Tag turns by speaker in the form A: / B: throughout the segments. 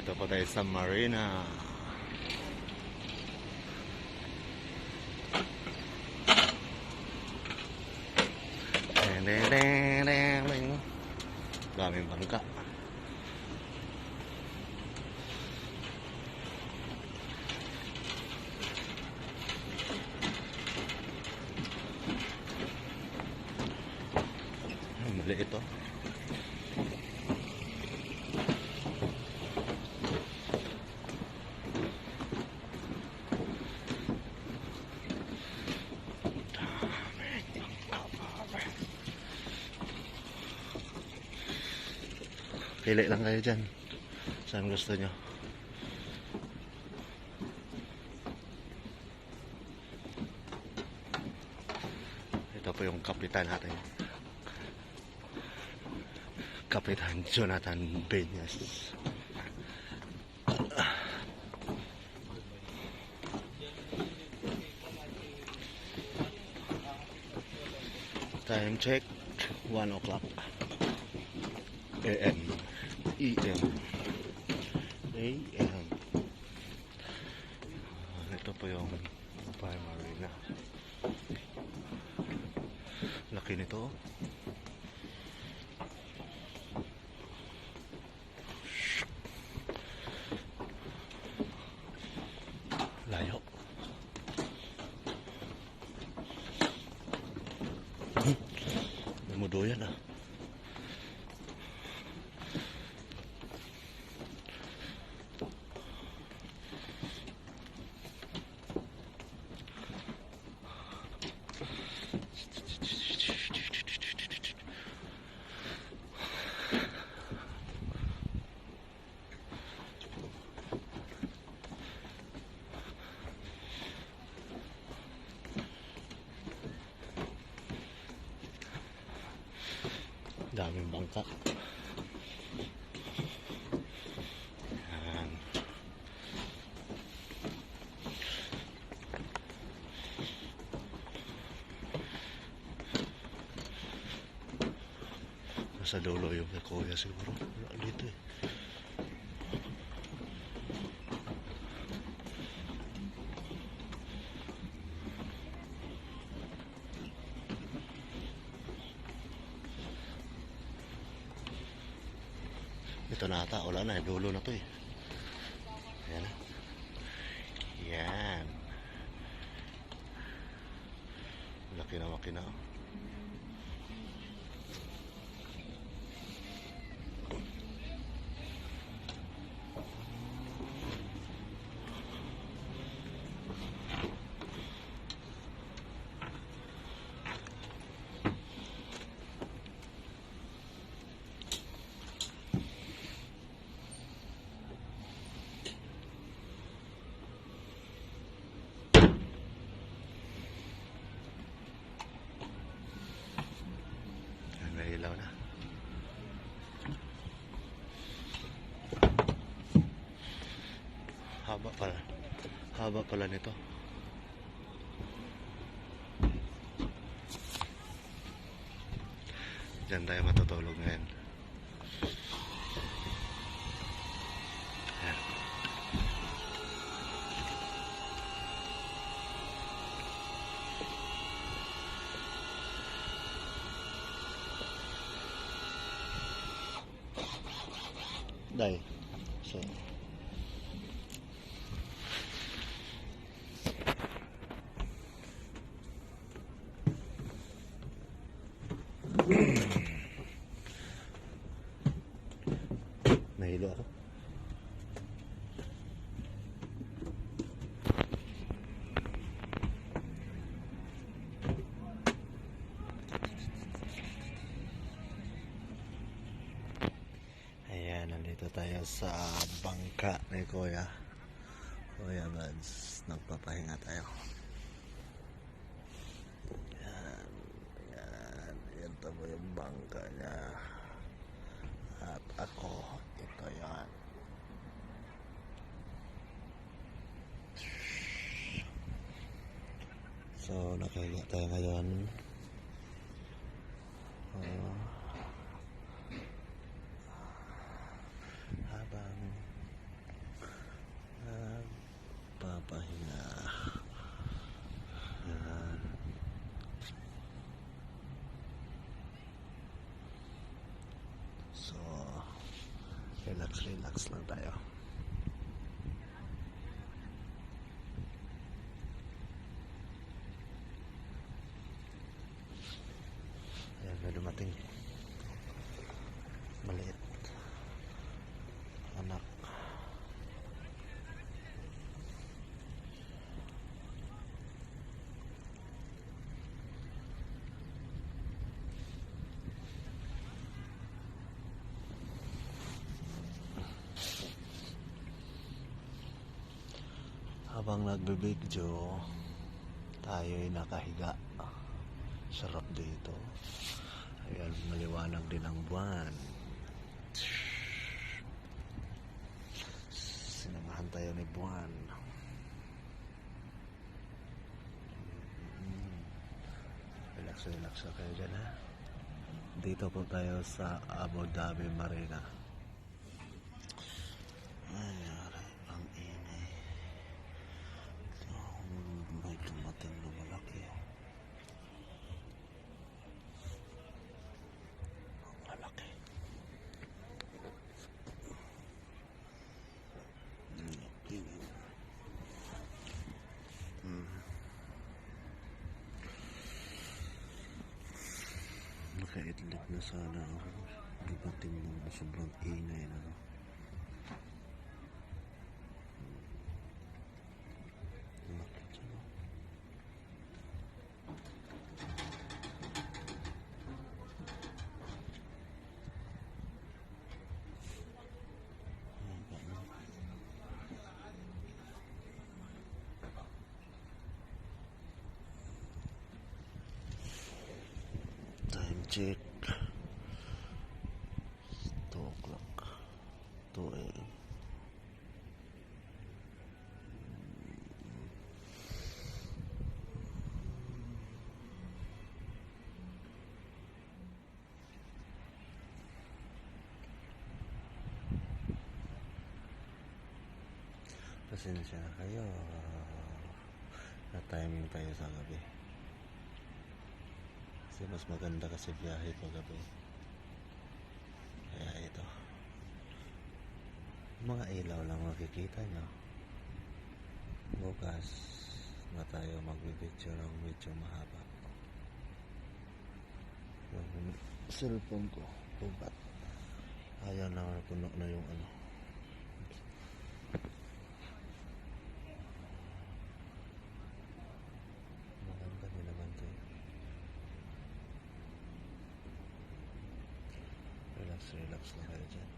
A: Dito po tayo sa Marina. Daming bangka. Mali ito. Pili lang kayo dyan. Saan gusto nyo? Ito po yung kapitan natin. Kapitan Jonathan Benyas. Time check 1 o'clock AM. AM. AM. Ito po yung Marina. Laki nito. Layo. Namuduyan ah. Daming bangka. Yan. Nasa dulo yung kay Kuya siguro. Wala dito eh. Ito na ata, wala na, dulo na to eh. Ayan na. Yan. Laki na makina. May ilaw na. Haba pala. Haba pala nito. Diyan tayo matutulog ngayon. Ayan. Day. So nahilo ako. Ayan, nandito tayo sa bangka ni Kuya Mads. Nagpapahinga tayo. Ayan, ayan, yan po yung bangka niya. At ako, ito yan. So, nakahinga tayo ngayon. Habang So, relax lang tayo. Ayan, may dumating. Maliit. Anak. Habang nagbibidyo, tayo'y nakahiga. Sarap dito. Ayan, maliwanag din ang buwan. Sinamahan tayo ni buwan. Relax na kayo dyan, ha? Dito po tayo sa Abu Dhabi Marina. Ay, aray, ang ingay. May dumating na malaki. Ang malaki. Nakaidlip na sana ako. Dumating mo sobrang ingay na. Bakit siya? Time check. 2 o'clock. 2 a.m. Pasensya na kayo. Na-timing tayo sa gabi. Kasi mas maganda kasi biyahe paggabi. Kaya ito. Mga ilaw lang makikita nyo. Bukas na tayo magbibidyo ng medyo mahaba. Yung cellphone ko, pubat. Ayaw na puno na yung ano. Maganda din naman ito. Relax na kayo dyan.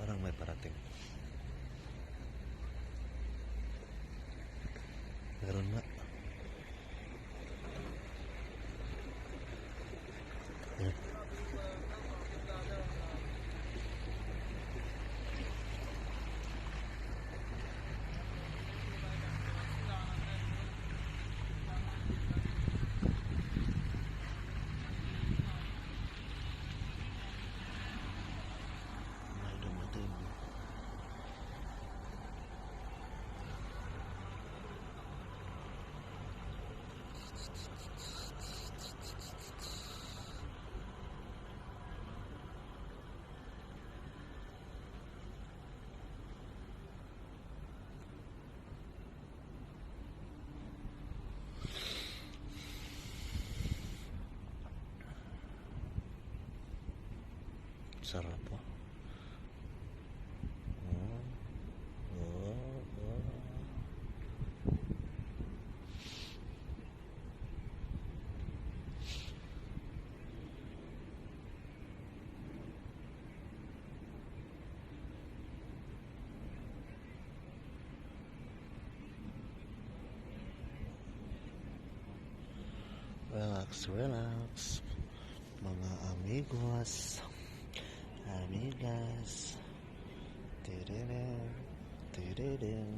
A: Parang may parating. Meron nga. May dumating. Sarap po. Relax. Mga amigos. Amigas. Tididin.